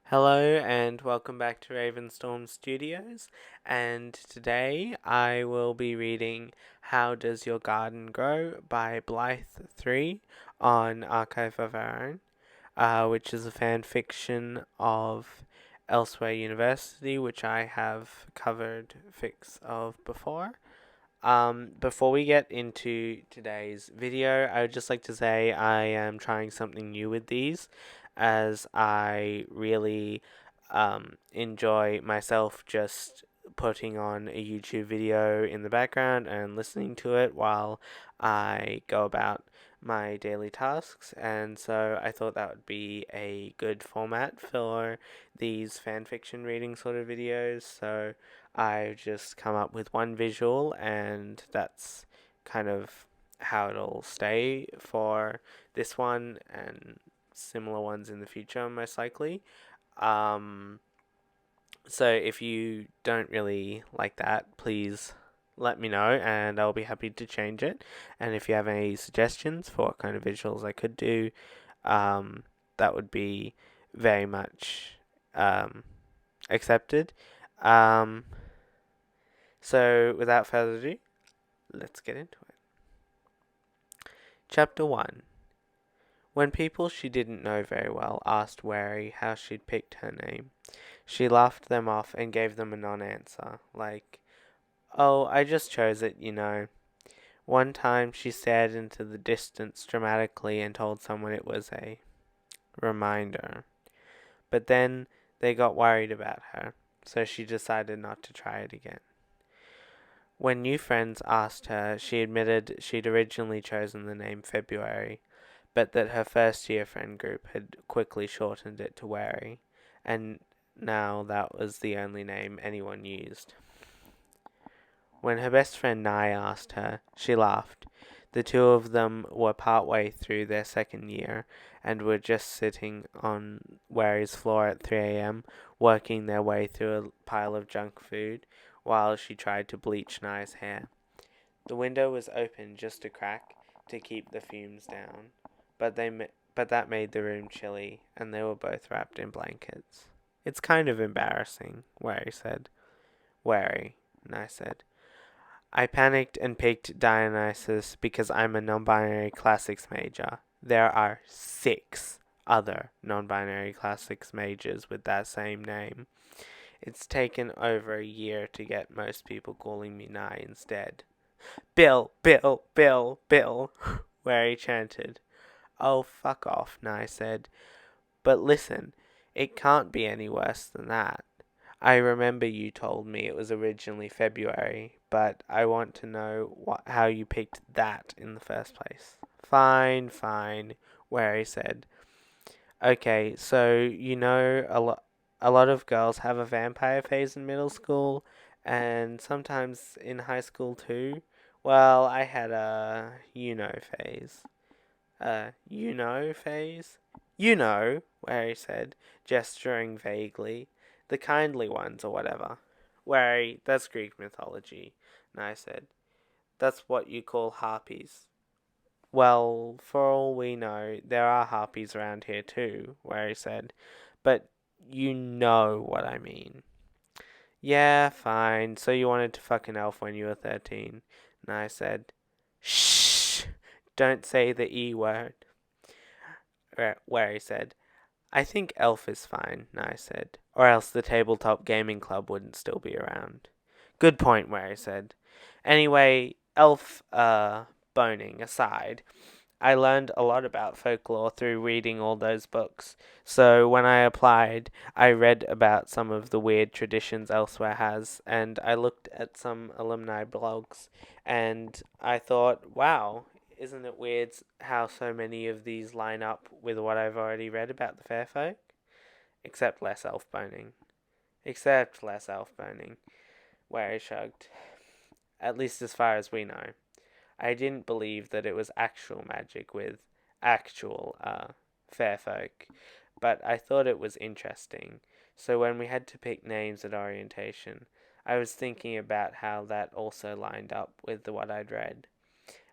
Hello and welcome back to Ravenstorm Studios. And today I will be reading How Does Your Garden Grow by Blythe3 on Archive of Our Own, which is a fan fiction of Elsewhere University, which I have covered fics of before. Before we get into today's video, I would just like to say I am trying something new with these, as I really enjoy myself just putting on a YouTube video in the background and listening to it while I go about my daily tasks, and so I thought that would be a good format for these fanfiction reading sort of videos. So I just come up with one visual, and that's kind of how it'll stay for this one and similar ones in the future, most likely. Um, so if you don't really like that, please let me know and I'll be happy to change it. And if you have any suggestions for what kind of visuals I could do, that would be very much accepted. Um, so without further ado, let's get into it. Chapter 1. When people she didn't know very well asked Wary how she'd picked her name, she laughed them off and gave them a non-answer, like, "Oh, I just chose it, you know." One time she stared into the distance dramatically and told someone it was a reminder. But then they got worried about her, so she decided not to try it again. When new friends asked her, she admitted she'd originally chosen the name February, but that her first year friend group had quickly shortened it to Wary, and now that was the only name anyone used. When her best friend Nye asked her, she laughed. The two of them were partway through their second year and were just sitting on Wary's floor at 3 a.m., working their way through a pile of junk food while she tried to bleach Nye's hair. The window was open just a crack to keep the fumes down, but that made the room chilly, and they were both wrapped in blankets. "It's kind of embarrassing," Wary said. "Wary," Nye said. "I panicked and picked Dionysus because I'm a non-binary classics major. There are 6 other non-binary classics majors with that same name. It's taken over a year to get most people calling me Nye instead." "Bill, Bill, Bill, Bill," Wary chanted. "Oh, fuck off," Nye said. "But listen, it can't be any worse than that. I remember you told me it was originally February, but I want to know how you picked that in the first place." "Fine, fine," Wary said. "Okay, so a lot of girls have a vampire phase in middle school, and sometimes in high school too. Well, I had a phase." Phase?" "You know," Wary said, gesturing vaguely. "The kindly ones, or whatever." "Wary, that's Greek mythology," Nye said. "That's what you call harpies." "Well, for all we know, there are harpies around here too," Wary said. "But you know what I mean." "Yeah, fine. So you wanted to fuck an elf when you were 13, Nye said. "Shh! Don't say the E word," Wary said. "I think elf is fine," Nye said. "Or else the tabletop gaming club wouldn't still be around." "Good point," Wary said. "Anyway, elf, boning aside, I learned a lot about folklore through reading all those books. So when I applied, I read about some of the weird traditions Elsewhere has, and I looked at some alumni blogs, and I thought, wow, isn't it weird how so many of these line up with what I've already read about the fair folk? Except less elf boning. Except less elf boning," Wary shrugged. "At least as far as we know. I didn't believe that it was actual magic with actual fair folk, but I thought it was interesting. So when we had to pick names at orientation, I was thinking about how that also lined up with what I'd read,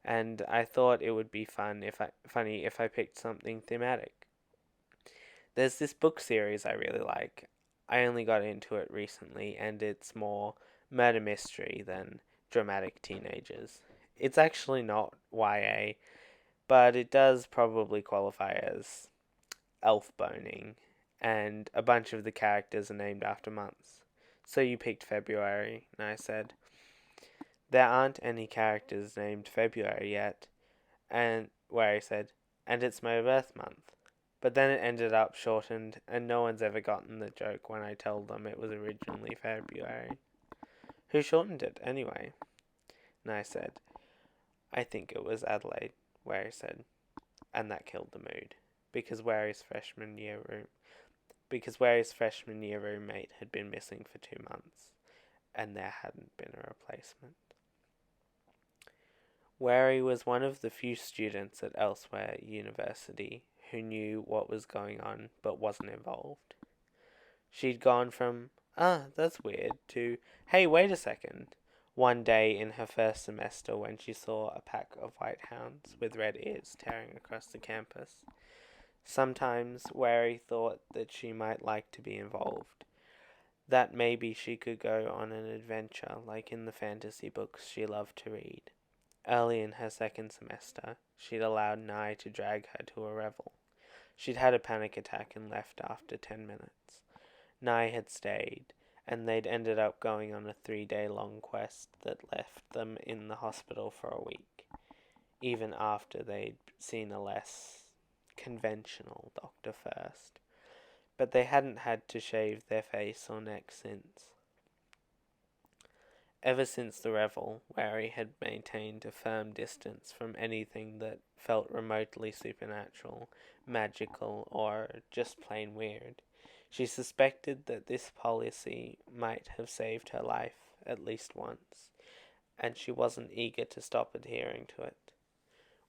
and I thought it would be funny if I picked something thematic. There's this book series I really like. I only got into it recently, and it's more murder mystery than dramatic teenagers. It's actually not YA, but it does probably qualify as elf boning, and a bunch of the characters are named after months. So you picked February, and I said, there aren't any characters named February yet, and where I said, and it's my birth month. But then it ended up shortened, and no one's ever gotten the joke when I told them it was originally February. Who shortened it, anyway? And I said, I think it was Adelaide, where I said, and that killed the mood. Because Wary's freshman year roommate had been missing for 2 months, and there hadn't been a replacement. Wary was one of the few students at Elsewhere University who knew what was going on but wasn't involved. She'd gone from, that's weird, to, hey, wait a second, one day in her first semester when she saw a pack of white hounds with red ears tearing across the campus. Sometimes Wary thought that she might like to be involved, that maybe she could go on an adventure like in the fantasy books she loved to read. Early in her second semester, she'd allowed Nye to drag her to a revel. She'd had a panic attack and left after 10 minutes. Nye had stayed, and they'd ended up going on a 3-day-long quest that left them in the hospital for a week, even after they'd seen a less conventional doctor first. But they hadn't had to shave their face or neck since. Ever since the revel, Wary had maintained a firm distance from anything that felt remotely supernatural, magical, or just plain weird. She suspected that this policy might have saved her life at least once, and she wasn't eager to stop adhering to it.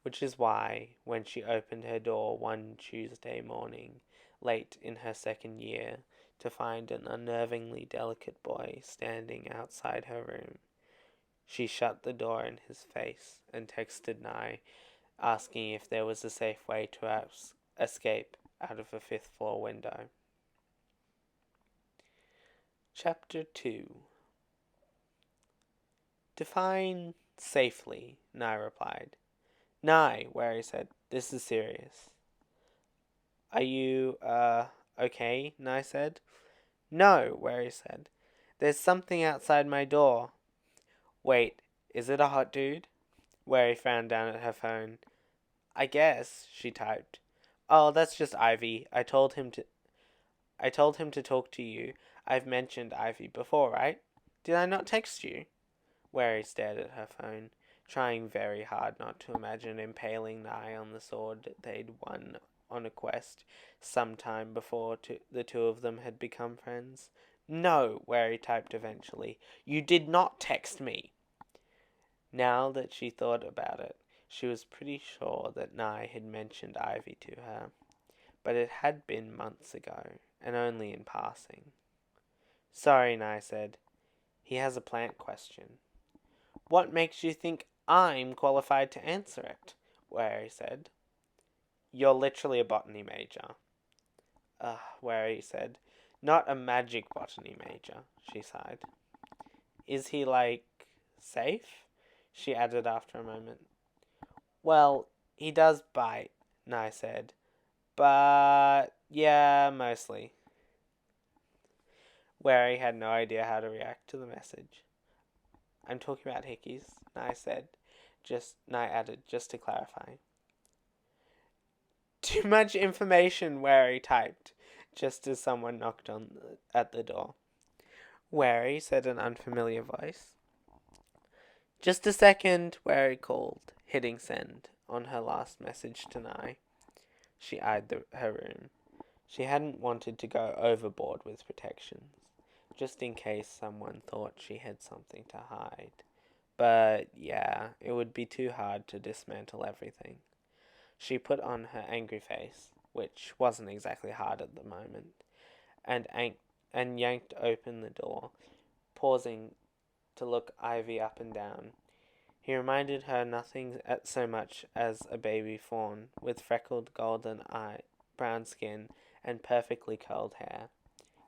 Which is why, when she opened her door one Tuesday morning, late in her second year, to find an unnervingly delicate boy standing outside her room, she shut the door in his face and texted Nye, asking if there was a safe way to escape out of a 5th-floor window. Chapter 2. Define safely, Nye replied. Nye, Wary said, this is serious. Are you, okay? Nye said. No, Wary said. There's something outside my door. Wait, is it a hot dude? Wary frowned down at her phone. I guess, she typed. Oh, that's just Ivy. I told him to talk to you. I've mentioned Ivy before, right? Did I not text you? Wary stared at her phone, trying very hard not to imagine impaling Nye on the sword they'd won on a quest sometime before the two of them had become friends. No, Wary typed eventually. You did not text me. Now that she thought about it, she was pretty sure that Nye had mentioned Ivy to her, but it had been months ago, and only in passing. Sorry, Nye said. He has a plant question. What makes you think I'm qualified to answer it? Wary said. You're literally a botany major. Wary said. Not a magic botany major, she sighed. Is he, safe? She added after a moment. Well, he does bite, Nye said. But, yeah, mostly. Wary had no idea how to react to the message. I'm talking about hickeys, Nye added, just to clarify. Too much information, Wary typed, just as someone knocked at the door. Wary, said an unfamiliar voice. Just a second, Wary called, hitting send on her last message to Nye. She eyed her room. She hadn't wanted to go overboard with protections, just in case someone thought she had something to hide. But, yeah, it would be too hard to dismantle everything. She put on her angry face, which wasn't exactly hard at the moment, and yanked open the door, pausing to look Ivy up and down. He reminded her nothing so much as a baby fawn with freckled golden brown skin and perfectly curled hair.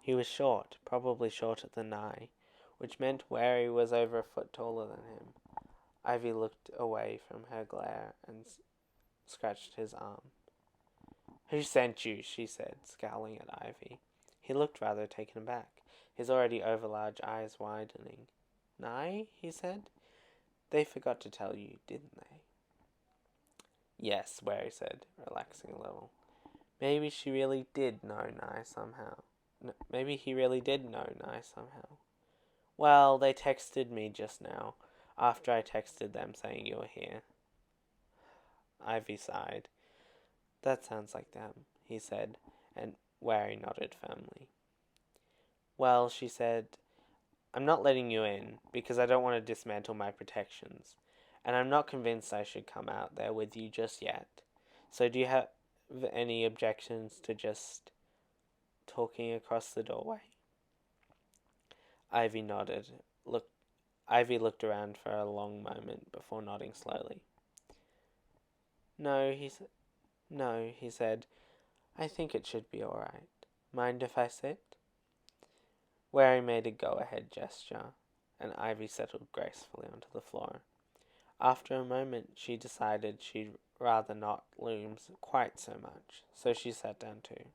He was short, probably shorter than I, which meant Wary was over a foot taller than him. Ivy looked away from her glare and scratched his arm. "Who sent you?" she said, scowling at Ivy. He looked rather taken aback, his already overlarge eyes widening. "Nye?" he said. "They forgot to tell you, didn't they?" "Yes," Wary said, relaxing a little. Maybe she really did know Nye somehow. Maybe he really did know Nye somehow. "Well, they texted me just now, after I texted them saying you were here." Ivy sighed. "That sounds like them," he said, and Wary nodded firmly. "Well," she said, "I'm not letting you in, because I don't want to dismantle my protections, and I'm not convinced I should come out there with you just yet. So do you have any objections to just talking across the doorway?" Ivy nodded. Ivy looked around for a long moment before nodding slowly. No, he said. "I think it should be all right. Mind if I sit?" Wary made a go-ahead gesture, and Ivy settled gracefully onto the floor. After a moment, she decided she'd rather not loom quite so much, so she sat down too.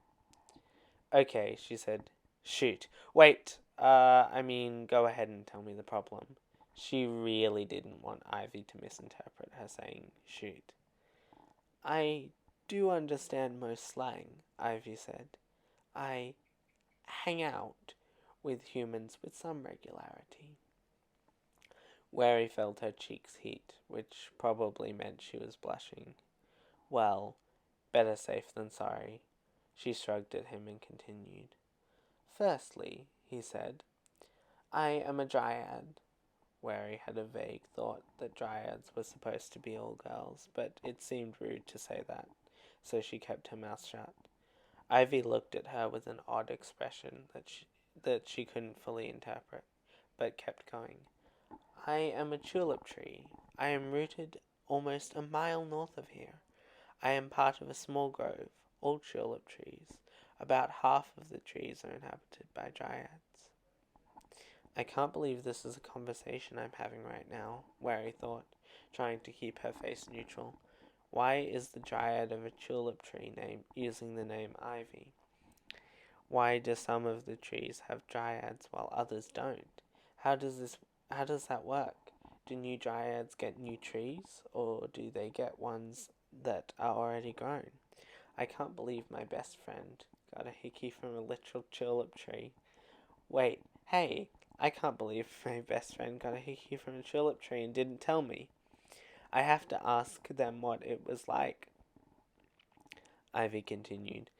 "Okay," she said. "Shoot. Wait, go ahead and tell me the problem." She really didn't want Ivy to misinterpret her saying shoot. "I do understand most slang," Ivy said. "I hang out with humans with some regularity." Wary felt her cheeks heat, which probably meant she was blushing. "Well, better safe than sorry." She shrugged at him and continued. "Firstly," he said, "I am a dryad." Wary had a vague thought that dryads were supposed to be all girls, but it seemed rude to say that, so she kept her mouth shut. Ivy looked at her with an odd expression that she couldn't fully interpret, but kept going. "I am a tulip tree. I am rooted almost a mile north of here. I am part of a small grove, all tulip trees. About half of the trees are inhabited by dryads." "I can't believe this is a conversation I'm having right now," Wary thought, trying to keep her face neutral. "Why is the dryad of a tulip tree using the name Ivy? Why do some of the trees have dryads while others don't? How does that work? Do new dryads get new trees, or do they get ones that are already grown? I can't believe my best friend got a hickey from a literal tulip tree. Wait, hey, I can't believe my best friend got a hickey from a tulip tree and didn't tell me. I have to ask them what it was like." Ivy continued,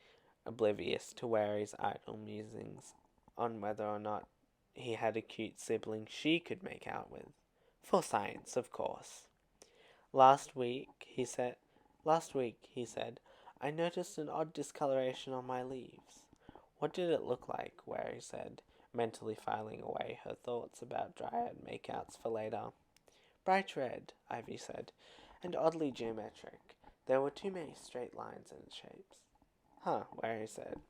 oblivious to Wary's idle musings on whether or not he had a cute sibling she could make out with. "For science, of course." Last week, he said, "I noticed an odd discoloration on my leaves." "What did it look like?" Wary said, mentally filing away her thoughts about dryad makeouts for later. "Bright red," Ivy said, "and oddly geometric. There were too many straight lines in its shapes." "Huh," Wary said.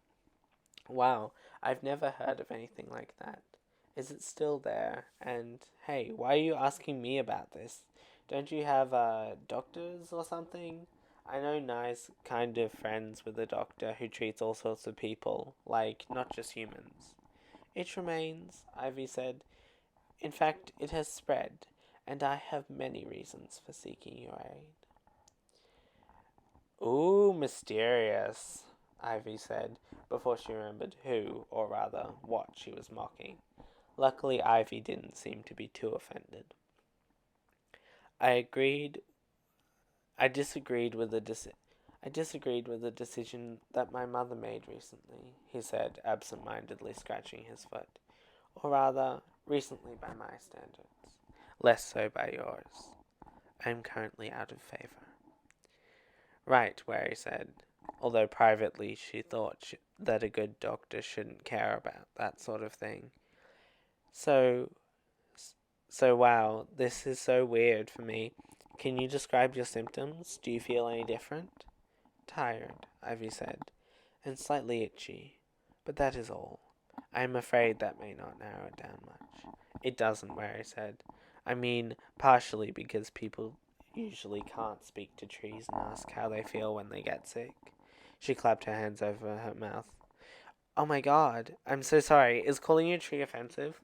"Wow, I've never heard of anything like that. Is it still there? And, hey, why are you asking me about this? Don't you have, doctors or something? I know Nye's kind of friends with a doctor who treats all sorts of people, like, not just humans." "It remains," Ivy said. "In fact, it has spread, and I have many reasons for seeking your aid." "Ooh, mysterious," Ivy said, before she remembered who, or rather, what she was mocking. Luckily, Ivy didn't seem to be too offended. I agreed. I disagreed with the decision that my mother made recently," he said, absent-mindedly scratching his foot. "Or rather, recently by my standards. Less so by yours. I am currently out of favor." "Right," Wary said, although privately she thought that a good doctor shouldn't care about that sort of thing. So, wow, this is so weird for me. Can you describe your symptoms? Do you feel any different?" "Tired," Ivy said, and slightly itchy, but that is all. I am afraid that may not narrow it down much. It doesn't, Mary said. I mean, partially because people usually can't speak to trees and ask how they feel when they get sick. She clapped her hands over her mouth. Oh my god, I'm so sorry. Is calling you a tree offensive?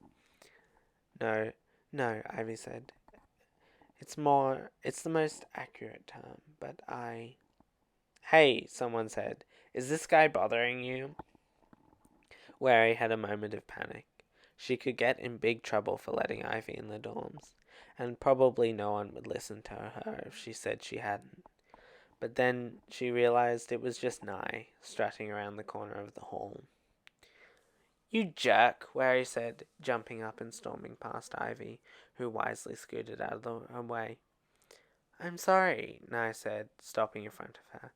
No, no, Ivy said. It's the most accurate term, but I. Hey, someone said. Is this guy bothering you? Wary had a moment of panic. She could get in big trouble for letting Ivy in the dorms, and probably no one would listen to her if she said she hadn't. But then she realized it was just Nye, strutting around the corner of the hall. You jerk, Wary said, jumping up and storming past Ivy, who wisely scooted out of her way. I'm sorry, Nye said, stopping in front of her.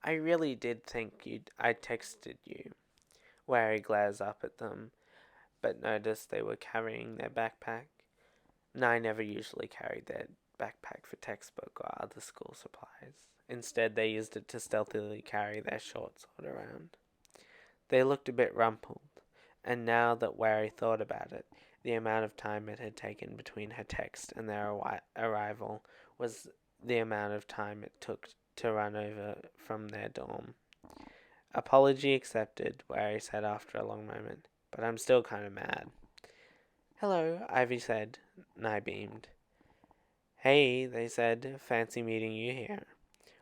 I really did think I texted you. Wary glares up at them, but noticed they were carrying their backpack. Nye never usually carried their backpack for textbook or other school supplies. Instead, they used it to stealthily carry their short sword around. They looked a bit rumpled, and now that Wary thought about it, the amount of time it had taken between her text and their arrival was the amount of time it took to run over from their dorm. Apology accepted, Wary said after a long moment, but I'm still kind of mad. Hello, Ivy said. Nye beamed. Hey, they said, fancy meeting you here.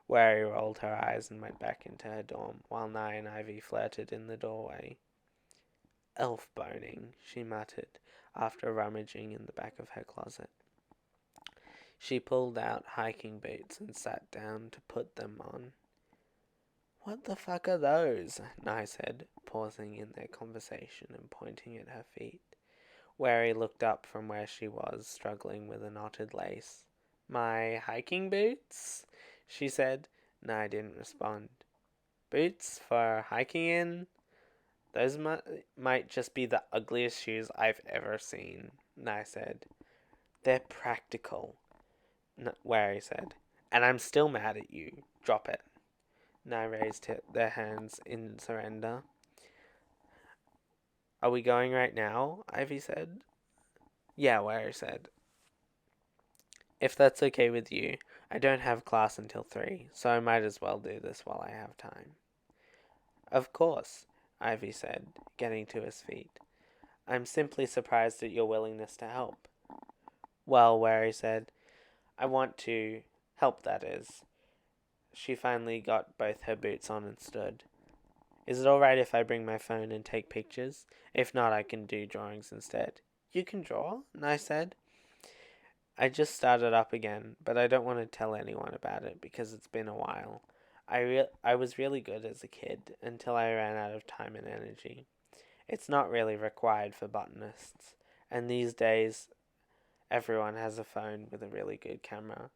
Wary rolled her eyes and went back into her dorm, while Nye and Ivy flirted in the doorway. Elf boning, she muttered, after rummaging in the back of her closet. She pulled out hiking boots and sat down to put them on. What the fuck are those? Nye said, pausing in their conversation and pointing at her feet. Wary looked up from where she was, struggling with a knotted lace. My hiking boots? She said. Nye didn't respond. Boots for hiking in? Those might just be the ugliest shoes I've ever seen, Nye said. They're practical, Wary said. And I'm still mad at you. Drop it. Nye raised their hands in surrender. Are we going right now? Ivy said. Yeah, Wary said. If that's okay with you, I don't have class until 3, so I might as well do this while I have time. Of course, Ivy said, getting to his feet. I'm simply surprised at your willingness to help. Well, Wary said, I want to help, that is. She finally got both her boots on and stood. Is it alright if I bring my phone and take pictures? If not, I can do drawings instead. You can draw? Nye said. I just started up again, but I don't want to tell anyone about it because it's been a while. I was really good as a kid until I ran out of time and energy. It's not really required for botanists, and these days everyone has a phone with a really good camera.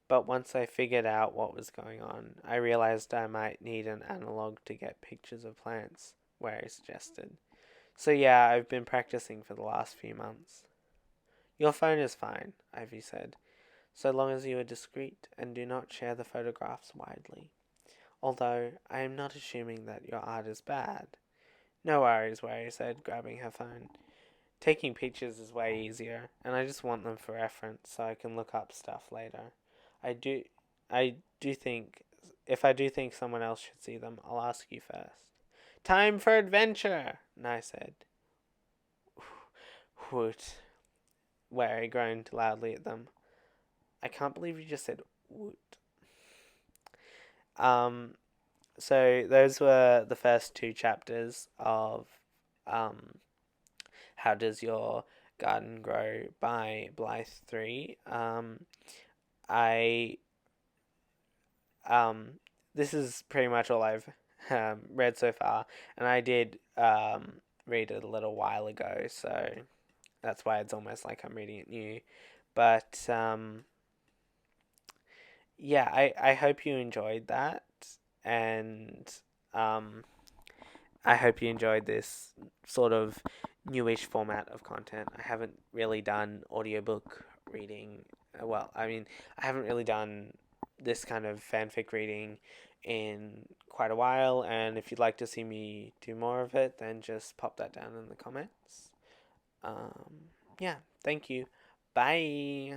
But once I figured out what was going on, I realized I might need an analog to get pictures of plants, where I suggested. So yeah, I've been practicing for the last few months. Your phone is fine, Ivy said, so long as you are discreet and do not share the photographs widely. Although, I am not assuming that your art is bad. No worries, Wary said, grabbing her phone. Taking pictures is way easier, and I just want them for reference so I can look up stuff later. I do think, if I do think someone else should see them, I'll ask you first. Time for adventure, Nye said. Woot. Wary groaned loudly at them. I can't believe you just said woot. So those were the first 2 chapters of How Does Your Garden Grow by Blythe 3. I This is pretty much all I've read so far, and I did read it a little while ago, so that's why it's almost like I'm reading it new. But yeah, I hope you enjoyed that, and I hope you enjoyed this sort of newish format of content. I haven't really done audiobook reading. Well, I mean, I haven't really done this kind of fanfic reading in quite a while, and if you'd like to see me do more of it, then just pop that down in the comments. Yeah, thank you. Bye.